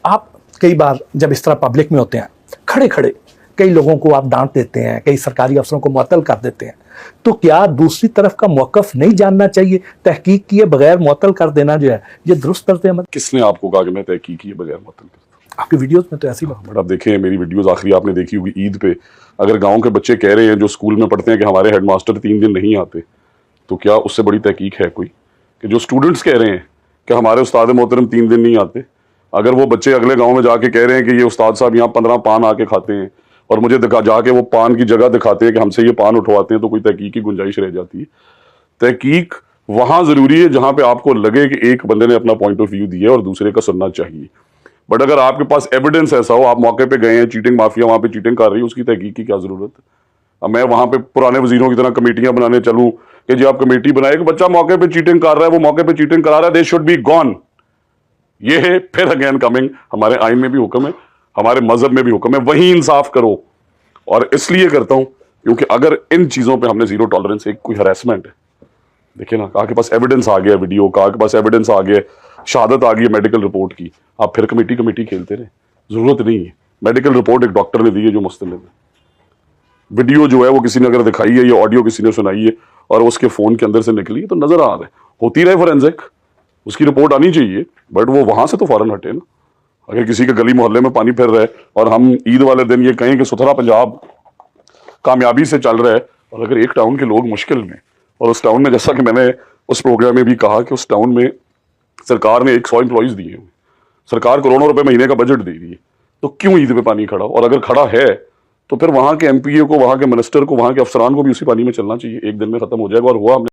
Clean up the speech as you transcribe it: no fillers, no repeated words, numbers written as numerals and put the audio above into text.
आप कई बार जब इस तरह पब्लिक में होते हैं, खड़े खड़े कई लोगों को आप डांट देते हैं, कई सरकारी अफसरों को मुअत्तल कर देते हैं, तो क्या दूसरी तरफ का मौकफ नहीं जानना चाहिए? तहकीक किए बगैर मुअत्तल कर देना जो है ये दुरुस्त तर्ज़ अमल? किसने आपको कहा कि मैं तहकीक किए बगैर मुअत्तल करता? आपकी वीडियोस में तो ऐसी बात। बट आप देखें, मेरी वीडियोस आखिरी आपने देखी होगी ईद पे, अगर गांव के बच्चे कह रहे हैं जो स्कूल में पढ़ते हैं कि हमारे हेडमास्टर 3 दिन नहीं आते, तो क्या उससे बड़ी तहकीक है कोई? कि जो स्टूडेंट्स कह रहे हैं कि हमारे उस्ताद मोहतरम 3 दिन नहीं आते, अगर वो बच्चे अगले गांव में जाके कह रहे हैं कि ये उस्ताद साहब यहाँ 15 पान आके खाते हैं और मुझे जाके वो पान की जगह दिखाते हैं कि हमसे ये पान उठवाते हैं, तो कोई तहकीक की गुंजाइश रह जाती है? तहकीक वहां जरूरी है जहां पे आपको लगे कि एक बंदे ने अपना पॉइंट ऑफ व्यू दिया और दूसरे का सुनना चाहिए। बट अगर आपके पास एविडेंस ऐसा हो, आप मौके पे गए हैं, चीटिंग माफिया वहां पे चीटिंग कर रही है, उसकी तहकीक की क्या जरूरत है? अब मैं वहां पे पुराने वजीरों की तरह कमेटियां बनाने चलूं कि जी आप कमेटी बनाए कि बच्चा मौके पे चीटिंग कर रहा है, वो मौके पे चीटिंग करा रहा है, दे शुड बी गॉन। ये है फिर अगेन कमिंग, हमारे आइन में भी हुक्म है, हमारे मजहब में भी हुक्म है, वही इंसाफ करो। और इसलिए करता हूं क्योंकि अगर इन चीजों पे हमने जीरो टॉलरेंस, एक कोई हरासमेंट है, देखिए ना, कहा के पास एविडेंस आ गया वीडियो, कहा के पास एविडेंस आ गया, शहादत आ गई है मेडिकल रिपोर्ट की, आप फिर कमेटी खेलते रहे, जरूरत नहीं है। मेडिकल रिपोर्ट एक डॉक्टर ने दी है जो मुस्तलिम है, वीडियो जो है वो किसी ने अगर दिखाई है, ये ऑडियो किसी ने सुनाई है और उसके फोन के अंदर से निकली है, तो नजर आ रहा है, होती रहे फोरेंसिक, उसकी रिपोर्ट आनी चाहिए, बट वो वहां से तो फौरन हटे ना। अगर किसी के गली मोहल्ले में पानी फिर रहा है और हम ईद वाले दिन ये कहें कि सुथरा पंजाब कामयाबी से चल रहा है, और अगर एक टाउन के लोग मुश्किल में, और उस टाउन में, जैसा कि मैंने उस प्रोग्राम में भी कहा कि उस टाउन में सरकार ने 100 एम्प्लॉइज दिए हैं, सरकार करोड़ों रुपए महीने का बजट दे रही है, तो क्यों ईद पे पानी खड़ा हो? और अगर खड़ा है तो फिर वहां के एमपीए को, वहां के मिनिस्टर को, वहां के अफसरान को भी उसी पानी में चलना चाहिए, एक दिन में खत्म हो जाएगा। और हुआ हमने